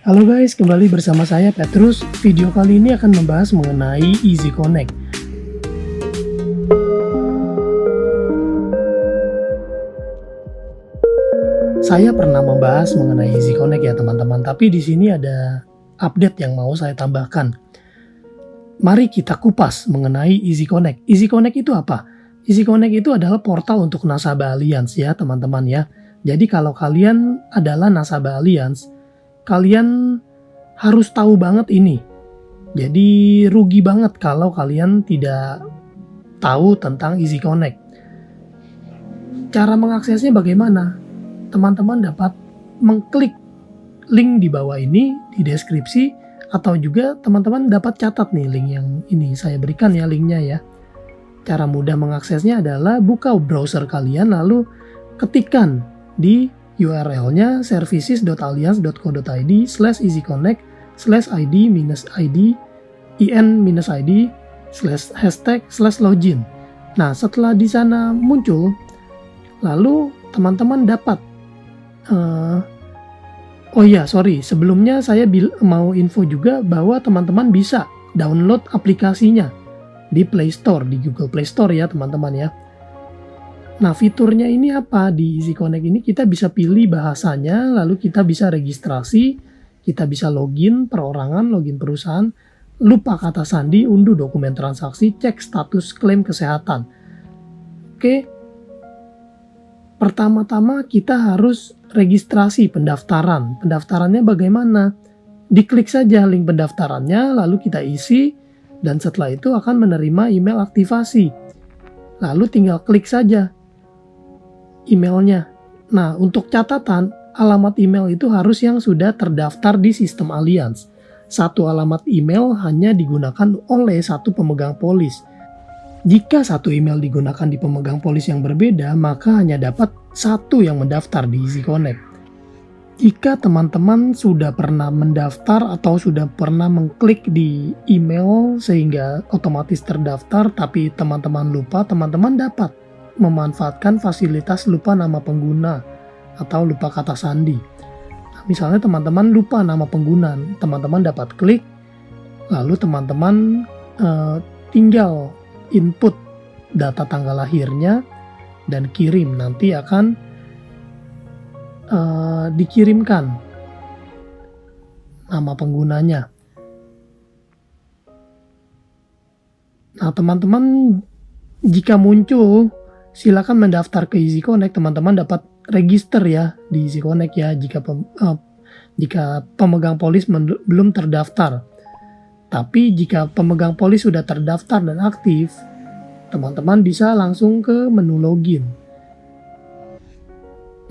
Halo guys, kembali bersama saya Petrus. Video kali ini akan membahas mengenai Easy Connect. Saya pernah membahas mengenai Easy Connect ya teman-teman, tapi di sini ada update yang mau saya tambahkan. Mari kita kupas mengenai Easy Connect. Easy Connect itu apa? Easy Connect itu adalah portal untuk nasabah Allianz ya teman-teman ya. Jadi kalau kalian adalah nasabah Allianz, kalian harus tahu banget ini. Jadi rugi banget kalau kalian tidak tahu tentang Easy Connect. Cara mengaksesnya bagaimana? Teman-teman dapat mengklik link di bawah ini di deskripsi, atau juga teman-teman dapat catat nih link yang ini saya berikan ya linknya ya. Cara mudah mengaksesnya adalah buka browser kalian lalu ketikkan di URL-nya services.allianz.co.id/easyconnect/id/in-id/hashtag/login. Nah, setelah di sana muncul, lalu teman-teman dapat sebelumnya saya mau info juga bahwa teman-teman bisa download aplikasinya di Play Store, di Google Play Store ya teman-teman ya. Nah, fiturnya ini apa? Di Easy Connect ini kita bisa pilih bahasanya, lalu kita bisa registrasi, kita bisa login perorangan, login perusahaan, lupa kata sandi, unduh dokumen transaksi, cek status klaim kesehatan. Oke. Pertama-tama kita harus registrasi pendaftaran. Pendaftarannya bagaimana? Diklik saja link pendaftarannya, lalu kita isi, dan setelah itu akan menerima email aktivasi. Lalu tinggal klik saja emailnya. Nah, untuk catatan, alamat email itu harus yang sudah terdaftar di sistem Allianz. Satu alamat email hanya digunakan oleh satu pemegang polis. Jika satu email digunakan di pemegang polis yang berbeda, maka hanya dapat satu yang mendaftar di Easy Connect. Jika teman-teman sudah pernah mendaftar atau sudah pernah mengklik di email sehingga otomatis terdaftar, tapi teman-teman lupa, teman-teman dapat memanfaatkan fasilitas lupa nama pengguna atau lupa kata sandi. Nah, misalnya teman-teman lupa nama pengguna, teman-teman dapat klik, lalu teman-teman tinggal input data tanggal lahirnya dan kirim, nanti akan dikirimkan nama penggunanya. Nah, teman-teman jika muncul silakan mendaftar ke Easy Connect. Teman-teman dapat register ya di Easy Connect ya jika pemegang polis belum terdaftar. Tapi jika pemegang polis sudah terdaftar dan aktif, teman-teman bisa langsung ke menu login.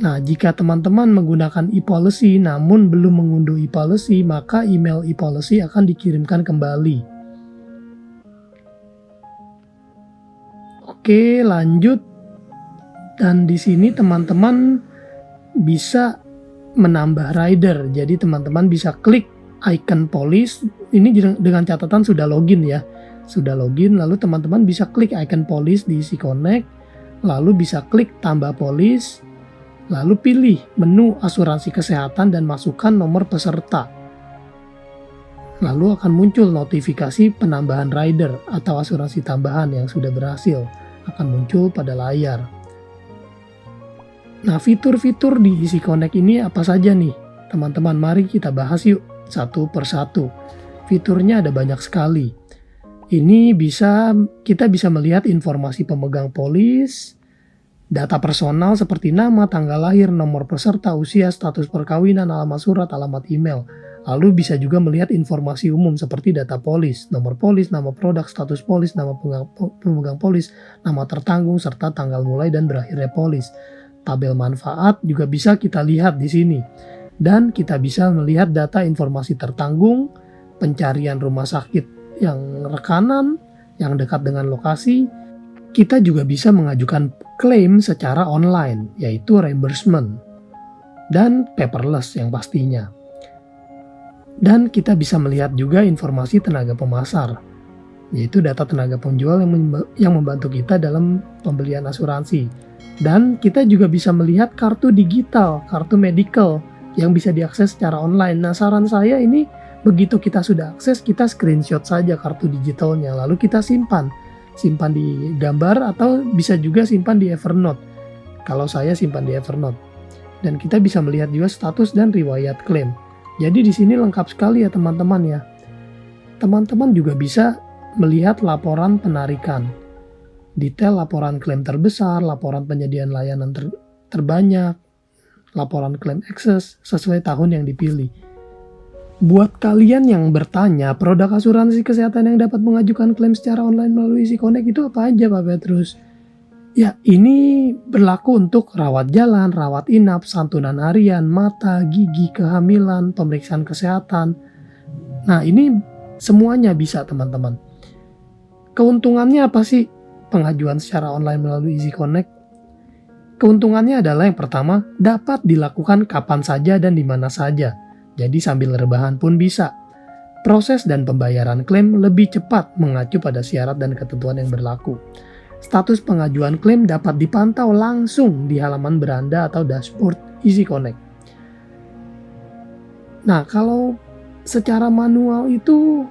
Nah, jika teman-teman menggunakan e-policy namun belum mengunduh e-policy, maka email e-policy akan dikirimkan kembali. Oke, lanjut. Dan di sini teman-teman bisa menambah rider. Jadi teman-teman bisa klik icon polis. Ini dengan catatan sudah login ya. Sudah login, lalu teman-teman bisa klik icon polis di Easy Connect, lalu bisa klik tambah polis, lalu pilih menu asuransi kesehatan dan masukkan nomor peserta. Lalu akan muncul notifikasi penambahan rider atau asuransi tambahan yang sudah berhasil, akan muncul pada layar. Nah, fitur-fitur di Easy Connect ini apa saja nih? Teman-teman, mari kita bahas yuk satu persatu. Fiturnya ada banyak sekali. Ini kita bisa melihat informasi pemegang polis, data personal seperti nama, tanggal lahir, nomor peserta, usia, status perkawinan, alamat surat, alamat email. Lalu bisa juga melihat informasi umum seperti data polis, nomor polis, nama produk, status polis, nama pemegang polis, nama tertanggung, serta tanggal mulai dan berakhirnya polis. Tabel manfaat juga bisa kita lihat di sini. Dan kita bisa melihat data informasi tertanggung, pencarian rumah sakit yang rekanan, yang dekat dengan lokasi. Kita juga bisa mengajukan klaim secara online, yaitu reimbursement, dan paperless yang pastinya. Dan kita bisa melihat juga informasi tenaga pemasar, yaitu data tenaga penjual yang membantu kita dalam pembelian asuransi. Dan kita juga bisa melihat kartu digital, kartu medical, yang bisa diakses secara online. Nah, saran saya ini begitu kita sudah akses, kita screenshot saja kartu digitalnya, lalu kita simpan di gambar atau bisa juga simpan di Evernote. Kalau saya simpan di Evernote. Dan kita bisa melihat juga status dan riwayat klaim. Jadi di sini lengkap sekali ya teman-teman ya. Teman-teman juga bisa melihat laporan penarikan. Detail laporan klaim terbesar, laporan penyediaan layanan terbanyak, laporan klaim excess sesuai tahun yang dipilih. Buat kalian yang bertanya, produk asuransi kesehatan yang dapat mengajukan klaim secara online melalui Easy Connect itu apa aja Pak Petrus? Ya, ini berlaku untuk rawat jalan, rawat inap, santunan harian, mata, gigi, kehamilan, pemeriksaan kesehatan. Nah, ini semuanya bisa teman-teman. Keuntungannya apa sih pengajuan secara online melalui Easy Connect? Keuntungannya adalah yang pertama, dapat dilakukan kapan saja dan di mana saja. Jadi sambil rebahan pun bisa. Proses dan pembayaran klaim lebih cepat mengacu pada syarat dan ketentuan yang berlaku. Status pengajuan klaim dapat dipantau langsung di halaman beranda atau dashboard Easy Connect. Nah, kalau secara manual itu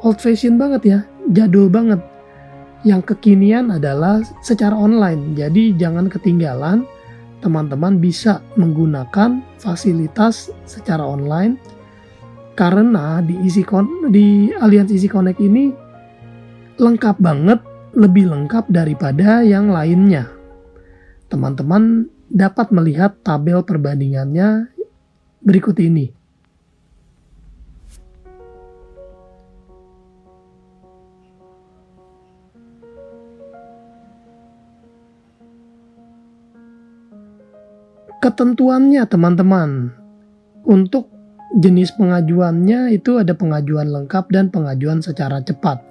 old fashion banget ya, jadul banget. Yang kekinian adalah secara online. Jadi jangan ketinggalan, teman-teman bisa menggunakan fasilitas secara online karena di Allianz Easy Connect ini lengkap banget, lebih lengkap daripada yang lainnya. Teman-teman dapat melihat tabel perbandingannya berikut ini. Ketentuannya teman-teman, untuk jenis pengajuannya itu ada pengajuan lengkap dan pengajuan secara cepat.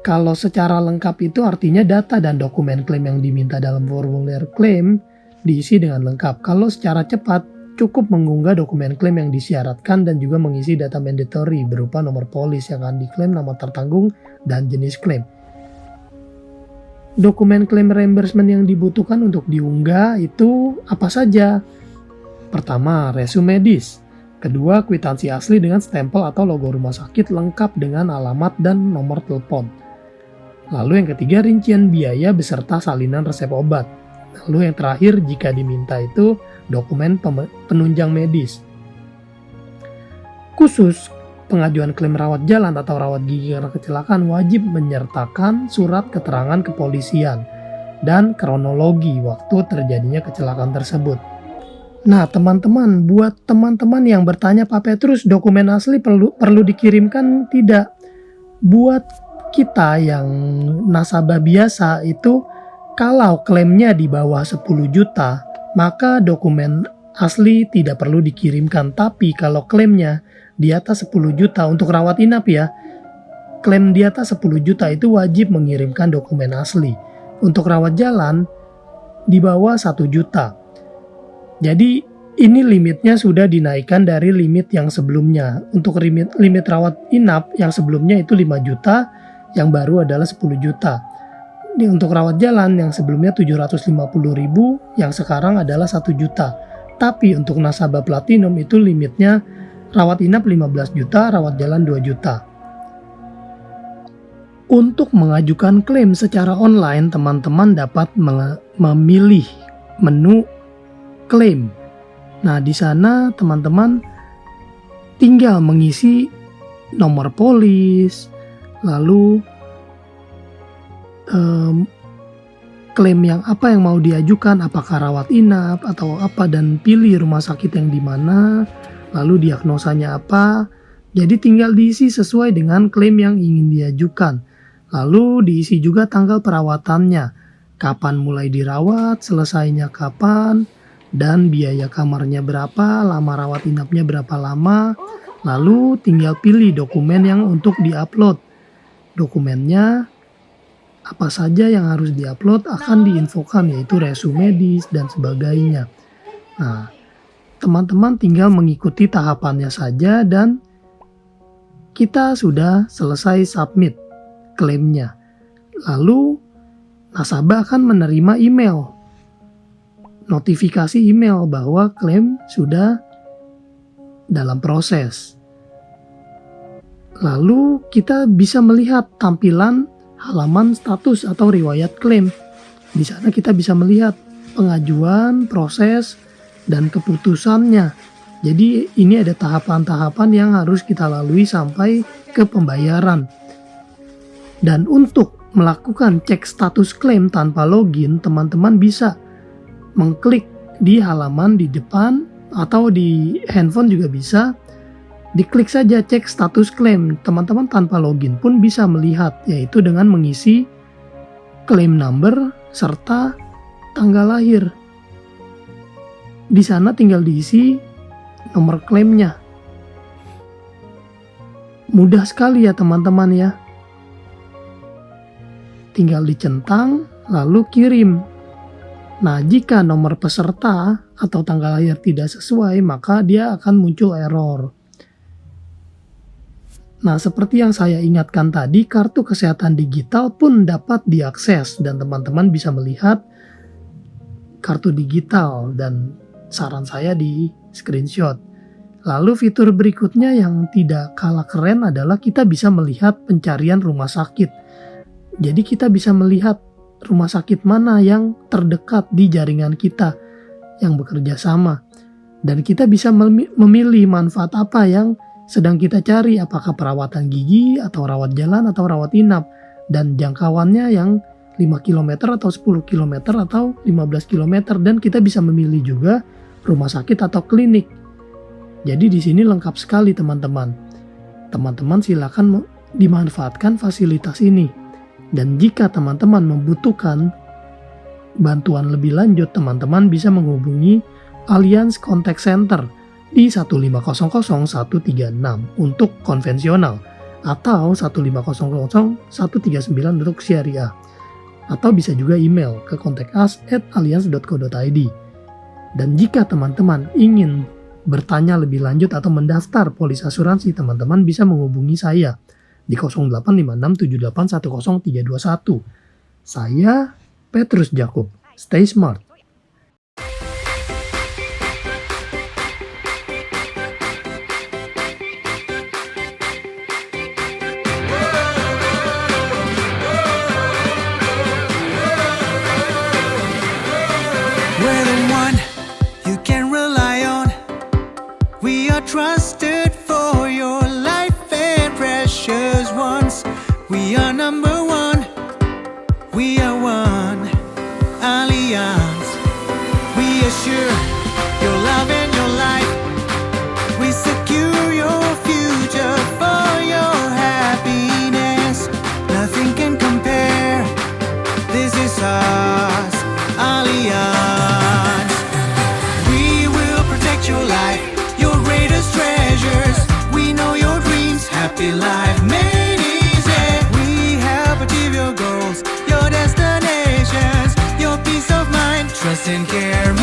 Kalau secara lengkap itu artinya data dan dokumen klaim yang diminta dalam formulir klaim diisi dengan lengkap. Kalau secara cepat, cukup mengunggah dokumen klaim yang disyaratkan dan juga mengisi data mandatory berupa nomor polis yang akan diklaim, nama tertanggung, dan jenis klaim. Dokumen klaim reimbursement yang dibutuhkan untuk diunggah itu apa saja? Pertama, resume medis. Kedua, kwitansi asli dengan stempel atau logo rumah sakit lengkap dengan alamat dan nomor telepon. Lalu yang ketiga, rincian biaya beserta salinan resep obat. Lalu yang terakhir, jika diminta itu dokumen penunjang medis. Khusus pengajuan klaim rawat jalan atau rawat gigi karena kecelakaan wajib menyertakan surat keterangan kepolisian dan kronologi waktu terjadinya kecelakaan tersebut. Nah teman-teman, buat teman-teman yang bertanya Pak Petrus, dokumen asli perlu dikirimkan? Tidak. Buat kita yang nasabah biasa itu, kalau klaimnya di bawah 10 juta, maka dokumen asli tidak perlu dikirimkan. Tapi kalau klaimnya di atas 10 juta untuk rawat inap ya, klaim di atas 10 juta itu wajib mengirimkan dokumen asli. Untuk rawat jalan di bawah 1 juta. Jadi ini limitnya sudah dinaikkan dari limit yang sebelumnya. Untuk limit rawat inap yang sebelumnya itu 5 juta, yang baru adalah 10 juta. Ini untuk rawat jalan yang sebelumnya 750.000, yang sekarang adalah 1 juta. Tapi untuk nasabah platinum itu limitnya rawat inap 15 juta, rawat jalan 2 juta. Untuk mengajukan klaim secara online, teman-teman dapat memilih menu klaim. Nah, di sana teman-teman tinggal mengisi nomor polis, lalu klaim yang apa yang mau diajukan, apakah rawat inap atau apa, dan pilih rumah sakit yang di mana. Lalu diagnosanya apa, jadi tinggal diisi sesuai dengan klaim yang ingin diajukan. Lalu diisi juga tanggal perawatannya, kapan mulai dirawat, selesainya kapan, dan biaya kamarnya berapa, lama rawat inapnya berapa lama. Lalu tinggal pilih dokumen yang untuk diupload. Dokumennya apa saja yang harus diupload akan diinfokan, yaitu resume medis dan sebagainya. Nah, teman-teman tinggal mengikuti tahapannya saja dan kita sudah selesai submit klaimnya. Lalu nasabah akan menerima email. notifikasi email bahwa klaim sudah dalam proses. Lalu kita bisa melihat tampilan halaman status atau riwayat klaim. Di sana kita bisa melihat pengajuan, proses, dan keputusannya. Jadi ini ada tahapan-tahapan yang harus kita lalui sampai ke pembayaran. Dan untuk melakukan cek status klaim tanpa login, teman-teman bisa mengklik di halaman di depan atau di handphone juga bisa. Diklik saja cek status klaim, teman-teman tanpa login pun bisa melihat, yaitu dengan mengisi claim number serta tanggal lahir. Di sana tinggal diisi nomor klaimnya. Mudah sekali ya teman-teman ya. Tinggal dicentang lalu kirim. Nah, jika nomor peserta atau tanggal lahir tidak sesuai, maka dia akan muncul error. Nah, seperti yang saya ingatkan tadi, kartu kesehatan digital pun dapat diakses dan teman-teman bisa melihat kartu digital dan saran saya di screenshot. Lalu fitur berikutnya yang tidak kalah keren adalah kita bisa melihat pencarian rumah sakit. Jadi kita bisa melihat rumah sakit mana yang terdekat di jaringan kita yang bekerja sama. Dan kita bisa memilih manfaat apa yang sedang kita cari, apakah perawatan gigi atau rawat jalan atau rawat inap, dan jangkauannya yang 5 km atau 10 km atau 15 km, dan kita bisa memilih juga rumah sakit atau klinik. Jadi di sini lengkap sekali teman-teman. Teman-teman silakan dimanfaatkan fasilitas ini. Dan jika teman-teman membutuhkan bantuan lebih lanjut, teman-teman bisa menghubungi Allianz Contact Center di 1500136 untuk konvensional atau 1500139 untuk syariah, atau bisa juga email ke contact@allianz.co.id. Dan jika teman-teman ingin bertanya lebih lanjut atau mendaftar polis asuransi, teman-teman bisa menghubungi saya di 0856781031. Saya Petrus Jakub. Stay smart. We're the one you can rely on. We are trusted for your life and precious ones. We are number one. We are one. Allianz. We assure your love and your life. We secure your future for your happiness. Nothing can compare. This is us, Allianz. We will protect your life, your greatest treasures. We know your dreams, happy life made easy. We help achieve your goals, your destinations, your peace of mind, trust and care.